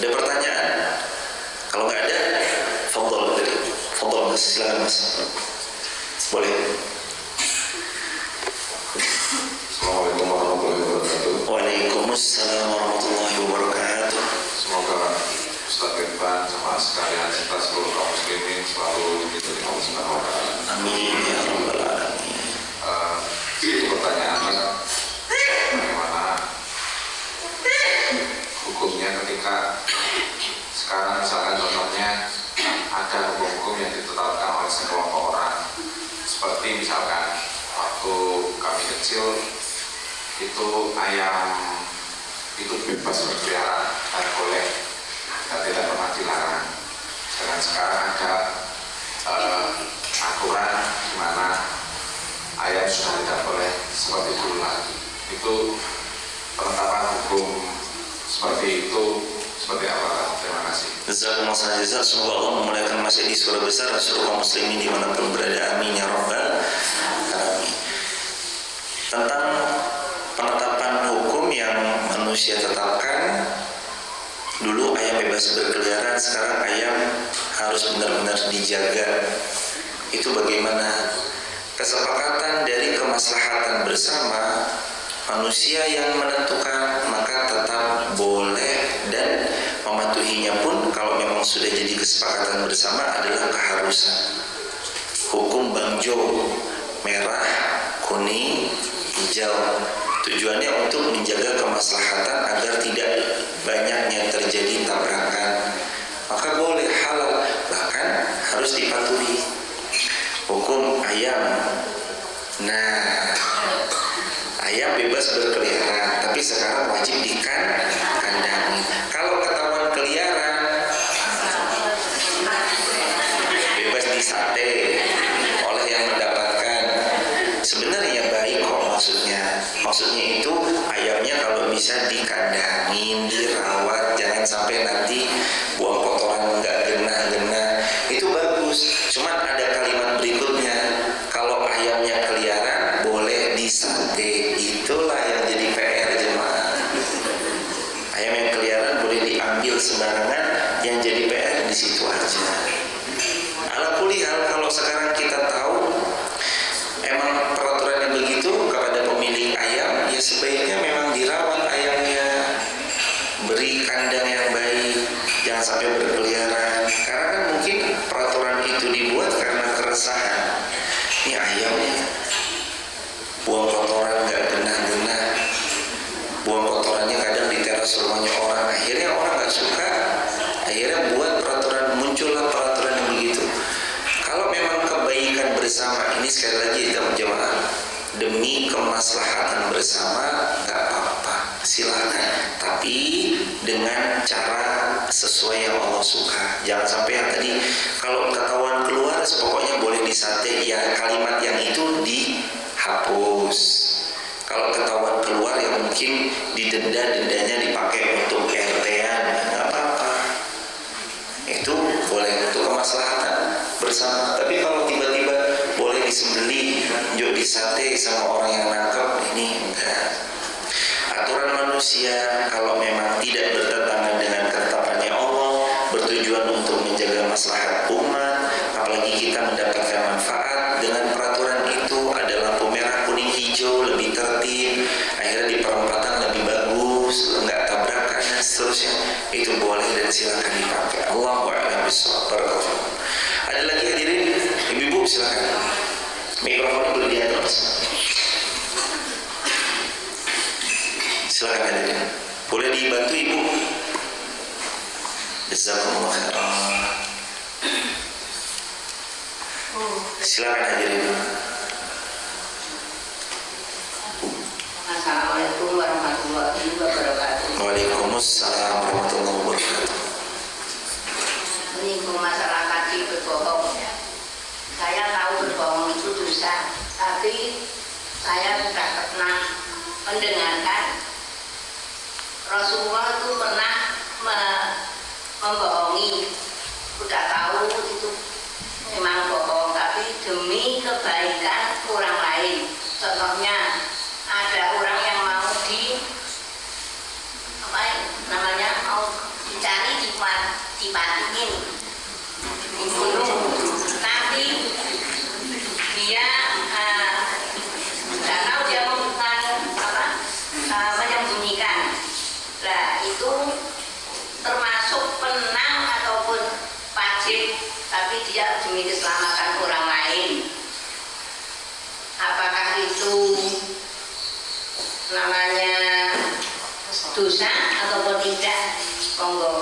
pertanyaan? Kalau nggak ada, fadhol tadi. Fadhol mas, silakan mas. Boleh. Assalamualaikum warahmatullahi wabarakatuh. Waalaikumsalam warahmatullahi wabarakatuh. Semoga Ustaz Irfan sama sekalian serta seluruh kaum muslimin selalu diberi Allah Subhanahu wa taala. Amin ya rabbal alamin. Itu pertanyaannya, bagaimana hukumnya ketika sekarang misalkan contohnya ada hukum-hukum yang ditetapkan oleh sekelompok orang, seperti misalkan waktu kami kecil itu ayam itu bebas berkeliaran dan boleh dan tidak pernah dilarang. Dan sekarang ada aturan di mana ayam sudah tidak boleh seperti dulu lagi. Itu penetapan hukum seperti itu seperti apa? Terima kasih. Jazakumullah khairan. Semoga Allah memuliakan Mas Edi surga besar dan seluruh kaum muslimin dimanapun berada. Amin ya rabbal alamin. Tentang penetapan hukum yang manusia tetapkan, dulu ayam bebas berkeliaran, sekarang ayam harus benar-benar dijaga. Itu bagaimana? Kesepakatan dari kemaslahatan bersama, manusia yang menentukan, maka tetap boleh, dan mematuhinya pun kalau memang sudah jadi kesepakatan bersama adalah keharusan. Hukum Bang Jo, merah, kuning, hijau, tujuannya untuk menjaga kemaslahatan agar tidak banyaknya terjadi tabrakan, maka boleh halal, bahkan harus dipatuhi. Hukum ayam, nah ayam bebas berkeliaran, tapi sekarang wajib dikandangin. Kalau ketahuan keliaran, bebas disate oleh yang mendapatkan. Sebenarnya baik kok maksudnya. Maksudnya itu ayamnya kalau bisa dikandangin, dirawat, jangan sampai nanti buang kotoran nggak genah-genah. Itu bagus. Cuman ada kalimat berikutnya, kalau ayamnya keliaran boleh disate. Itulah yang jadi PR jemaah. Ayam yang keliaran boleh diambil sembarangan, yang jadi PR di situ aja. Ala kulli hal, kalau sekarang kita tahu emang peraturannya begitu kepada pemilik ayam, ya sebaiknya memang dirawat ayamnya, beri kandang yang baik, jangan sampai berkeliaran. Karena kan mungkin peraturan itu dibuat karena keresahan. Ini ayamnya buang kotoran nggak genah-genah, buang kotorannya kadang di teras rumahnya orang, akhirnya orang nggak suka, akhirnya buat peraturan, muncullah peraturan yang begitu. Kalau memang kebaikan bersama, ini sekali lagi jemaah, demi kemaslahatan bersama, nggak apa-apa, silakan. Tapi dengan cara sesuai yang Allah suka. Jangan sampai yang tadi, kalau ketahuan dendanya dipakai untuk RT-an, nggak apa-apa. Itu boleh untuk kemaslahatan bersama. Tapi kalau tiba-tiba boleh disembelih, yuk disate sama orang yang nangkep, ini enggak. Aturan manusia kalau memang tidak bertentangan dengan ketetapannya Allah, bertujuan untuk menjaga maslahat umat, apalagi kita mendapatkan manfaat dengan peraturan itu, ada lampu merah, kuning, hijau, lebih tertib, akhirnya di perempatan lebih bagus, nggak tabrakan dan seterusnya, itu boleh dan silakan dipakai. Allahu a'lam bishawab. Ada lagi hadirin, ibu-ibu silakan. Mikrofon boleh diatur. Silakan hadirin. Boleh dibantu ibu? Jazakumullah khairan. Silakan hadirin. Assalamualaikum warahmatullahi wabarakatuh. Waalaikumsalam warahmatullahi wabarakatuh. Menyinggung masyarakat di berbohong. Saya tahu berbohong itu dosa, tapi saya sudah pernah mendengarkan Rasulullah itu pernah membohongi. Sudah tahu itu memang bohong, tapi demi kebaikan orang lain. Contohnya ada orang yang mau mau dicari dipatingin, dibunuh, tapi dia tidak tahu dia menyembunyikan. Nah itu termasuk penang ataupun wajib, tapi dia demi keselamatan orang lain. Apakah itu namanya dosa ataupun tidak? Monggo.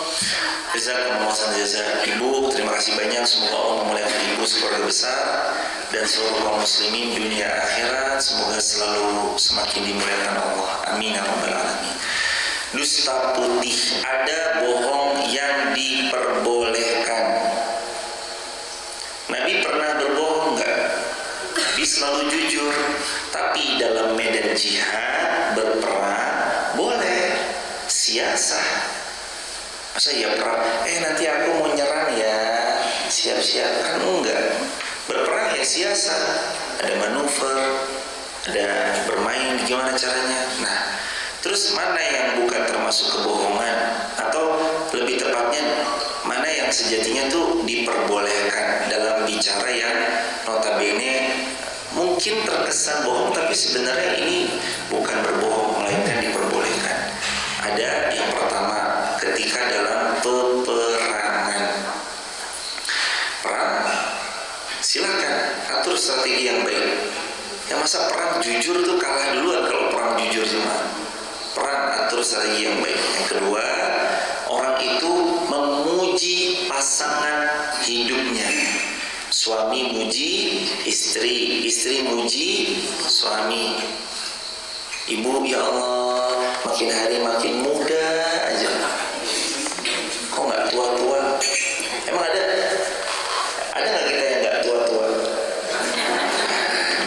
Jazakumullah. Ibu, terima kasih banyak. Semoga Allah memuliakan ibu sekeluarga besar dan seluruh kaum muslimin dunia akhirat. Semoga selalu semakin dimuliakan Allah. Amin ya rabbal alamin. Dusta putih, ada bohong yang diperbolehkan. Nabi pernah berbohong enggak? Nabi selalu jujur. Tapi dalam medan jihad berperang boleh. Siasah. Masa ya perang, nanti aku mau nyerang ya, siap-siap, kan enggak. Berperang ya siasat, ada manuver, ada bermain gimana caranya. Nah, terus mana yang bukan termasuk kebohongan, atau lebih tepatnya mana yang sejatinya tuh diperbolehkan dalam bicara yang notabene mungkin terkesan bohong, tapi sebenarnya ini bukan berbohong, melainkan diperbolehkan. Ada yang pertama, ketika dalam peperangan. Perang, silakan atur strategi yang baik. Ya masa perang jujur tuh kalah duluan kalau perang jujur cuma. Perang atur strategi yang baik. Yang kedua, orang itu memuji pasangan hidupnya. Suami muji istri, istri muji suami. Ibu, ya Allah, makin hari makin muda aja. Kok nggak tua-tua? Emang ada nggak kita yang nggak tua-tua?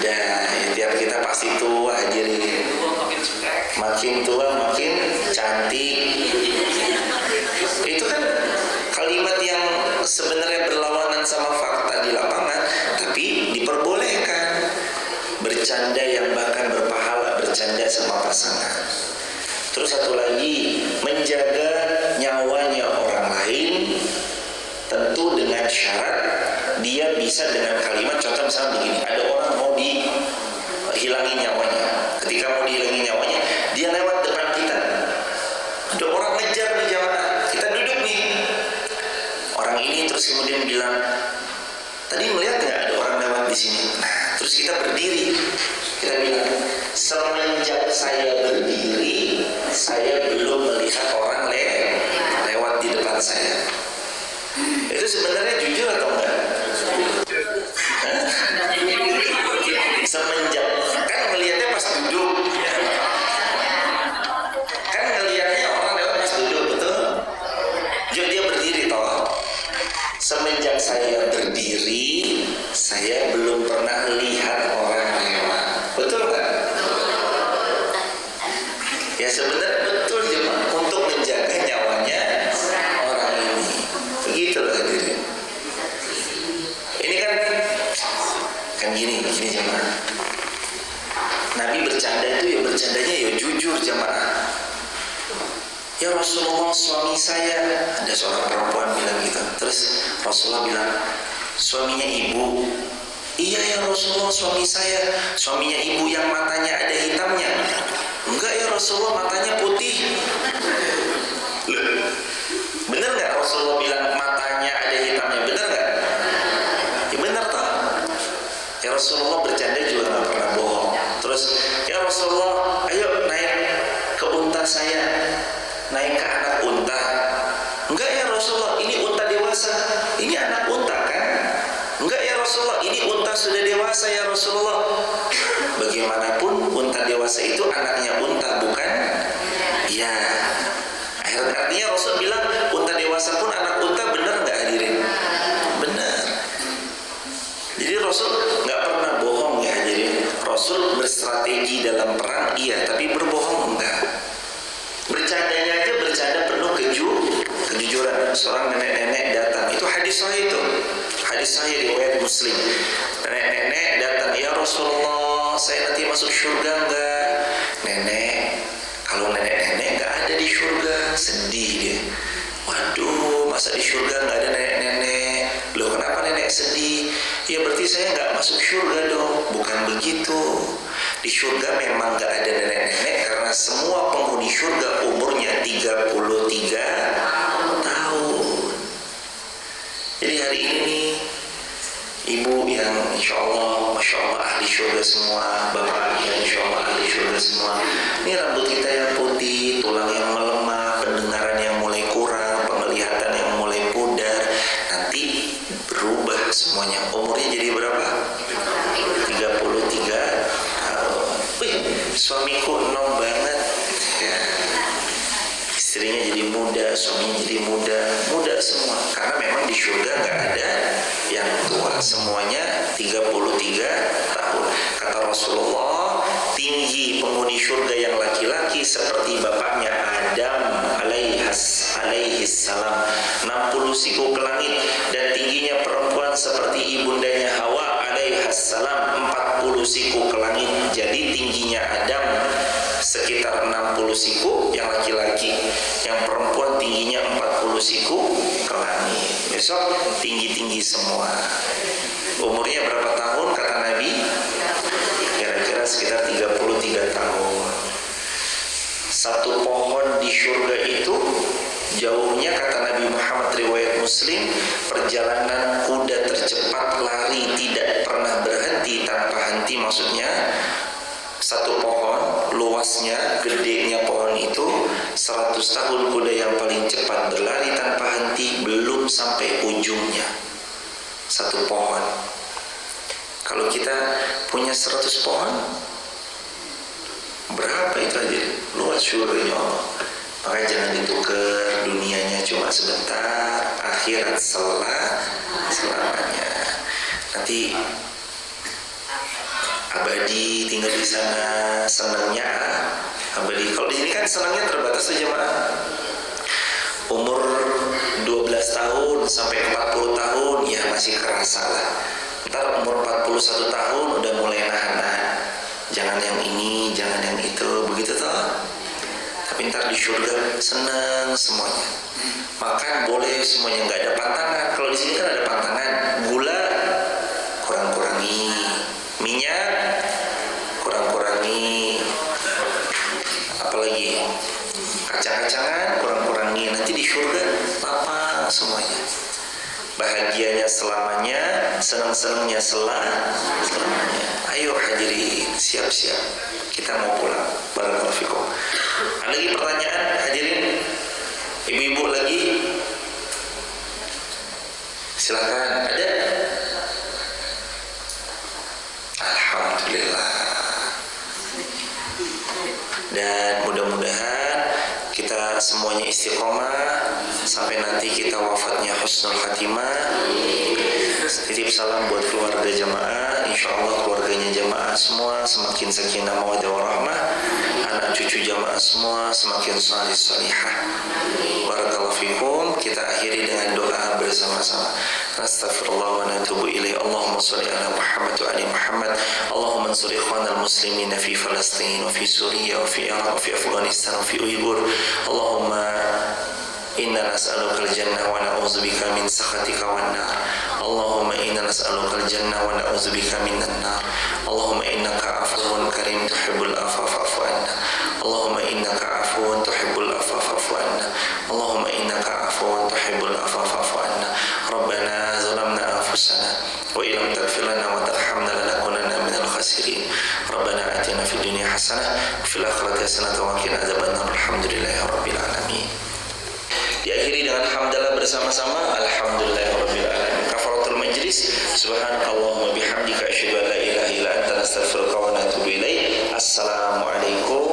Ada, ya, tiap kita pasti tua hadirin. Makin tua makin cantik. Itu kan kalimat yang sebenarnya berlawanan sama fakta di lapangan, tapi diperbolehkan. Bercanda yang bahkan berpahala, bercanda sama pasangan. Terus satu lagi, menjaga nyawanya orang lain, tentu dengan syarat dia bisa dengan kalimat, contoh misalnya begini, ada orang mau dihilangin nyawanya. Ketika mau dihilangin nyawanya, dia lewat depan kita, ada orang ngejar di jamaah, kita duduk nih, orang ini terus kemudian bilang, tadi melihat nggak ada orang lewat di sini? Nah, terus kita berdiri, kita bilang, semenjak saya berdiri, saya belum melihat orang lewat di depan saya. Itu sebenarnya jujur atau enggak? Semenjak, kan ngelihatnya pas duduk, kan ngelihatnya orang lewat pas duduk, betul? Jadi dia berdiri toh. Semenjak saya berdiri, saya belum pernah lihat orang lewat, betul nggak? Ya sebenarnya Kan gini jemaah. Nabi bercanda itu ya bercandanya ya jujur jemaah. Ya Rasulullah, suami saya, ada seorang perempuan bilang gitu. Terus Rasulullah bilang, suaminya ibu. Iya ya Rasulullah, suami saya. Suaminya ibu yang matanya ada hitamnya. Enggak ya Rasulullah, matanya putih. Bener nggak Rasulullah bilang matanya ada hitamnya? Bener nggak? Ya bener toh. Ya Rasulullah bercanda juga nggak pernah bohong. Terus ya Rasulullah, ayo naik ke unta saya, naik ke anak unta. Enggak ya Rasulullah, ini unta dewasa. Ini anak unta kan? Enggak ya Rasulullah, ini unta sudah dewasa ya Rasulullah. Bagaimanapun unta dewasa itu anaknya unta, bukan? Ya. Artinya Rasul bilang unta dewasa pun anak unta, benar nggak hadirin? Benar. Jadi Rasul nggak pernah bohong ya hadirin. Rasul berstrategi dalam perang iya, tapi berbohong enggak. Bercandanya aja bercanda penuh kejujuran. Seorang nenek-nenek datang, itu hadis sahih itu. Hadis sahih riwayat Muslim. Nenek-nenek datang, ya Rasulullah, saya nanti masuk surga enggak? Nenek, kalau nenek-nenek enggak ada di surga, sedih dia. Waduh, masa di surga enggak ada nenek-nenek? Loh kenapa nenek sedih? Ya berarti saya enggak masuk surga dong. Bukan begitu. Di surga memang enggak ada nenek-nenek karena semua penghuni surga umurnya 33 tahun. Jadi hari ini nih, ibu yang insya Allah, masya Allah ahli surga semua, bapak yang insya Allah ahli surga semua. Ini rambut kita yang putih, tulang yang melemah, pendengaran yang mulai kurang, penglihatan yang mulai pudar. Nanti berubah semuanya. Umurnya jadi berapa? 33 tahun. Wih, suamiku enom banget. Ya. Istrinya jadi muda, suaminya jadi muda semua. Karena memang di surga nggak ada yang tua, semuanya 33 tahun. Kata Rasulullah, tinggi penghuni surga yang laki-laki seperti bapaknya Adam alaihi salam 60 siku ke langit, dan tingginya perempuan seperti ibundanya Hawa alaihi salam 40 siku ke langit. Jadi tingginya Adam sekitar 60 siku yang laki-laki, yang perempuan tingginya 40 siku ke langit. Besok tinggi-tinggi semua. Umurnya berapa tahun kata Nabi? Kira-kira sekitar 33 tahun. Satu pohon di surga itu jauhnya kata Nabi Muhammad riwayat Muslim, perjalanan kuda tercepat lari tidak pernah berhenti tanpa henti. Maksudnya satu pohon luasnya, gedenya pohon itu 100 tahun kuda yang paling cepat berlari tanpa henti, belum sampai ujungnya. Satu pohon. Kalau kita punya 100 pohon, berapa itu aja? Luas surganya Allah. Makanya jangan ditukar, dunianya cuma sebentar, akhirat selamanya. Nanti abadi tinggal di sana, senangnya abadi. Kalau di sini kan senangnya terbatas aja mah. Umur 12 tahun sampai 40 tahun ya masih kerasa lah. Ntar umur 41 tahun udah mulai nahan-nahan. Jangan yang ini, jangan yang itu, begitu toh. Tapi ntar di surga senang semuanya. Makan boleh semuanya, nggak ada pantangan. Kalau di sini kan ada pantangan. Gula kurang-kurangi, minyak kurang-kurangi, apalagi kacang-kacangan kurang-kurangi. Nanti di surga lapang semuanya, bahagianya selamanya, senang-senangnya selamanya. Ayo hadirin, siap-siap kita mau pulang. Barakallahu fikum. Ada lagi pertanyaan hadirin? Ibu-ibu lagi? Silakan. Ada? Alhamdulillah. Dan mudah-mudahan kita semuanya istiqomah sampai nanti kita wafatnya husnul khatimah. Titip salam buat keluarga jamaah. Insyaallah keluarganya jamaah semua semakin sakinah mawaddah warahmah. Anak cucu jamaah semua semakin salih salihah. Barakallahu fikum. Kita akhiri dengan doa bersama-sama. Astaghfirullah wa natubu ilaih. Allahumma salli ala Muhammad wa ali Muhammad. Allahumma ansur ikhwanal muslimin fi Palestin wa fi Suriya wa fi Iraq wa fi Afghanistan wa fi Uyghur. Allahumma inna nas'aluka al-jannah wa na'udzubika min sakhatika wan nar. Allahumma inna nas'aluka al-jannah wa na'udzubika minan nar. Allahumma innaka afuwun karim tuhibbul afwa fa'fu anna. Allahumma innaka afuwun tuhibbul afwa fa'fu anna. Allahumma innaka afuwun tuhibbul afwa fa'fu anna. Rabbana zalamna anfusana wa illam taghfir lana wa tarhamna lanakunanna minal khasirin. Rabbana atina fid dunya hasanah wa fil akhirati hasanah wa qina adzabannar. Alhamdulillahi rabbil alamin. Diakhiri dengan hamdalah bersama-sama. Alhamdulillahirabbil alamin. Kafaratul majlis. Subhanakallahumma bihamdika asyhadu an la ilaha illa anta astaghfiruka wa atubu ilaik. Assalamualaikum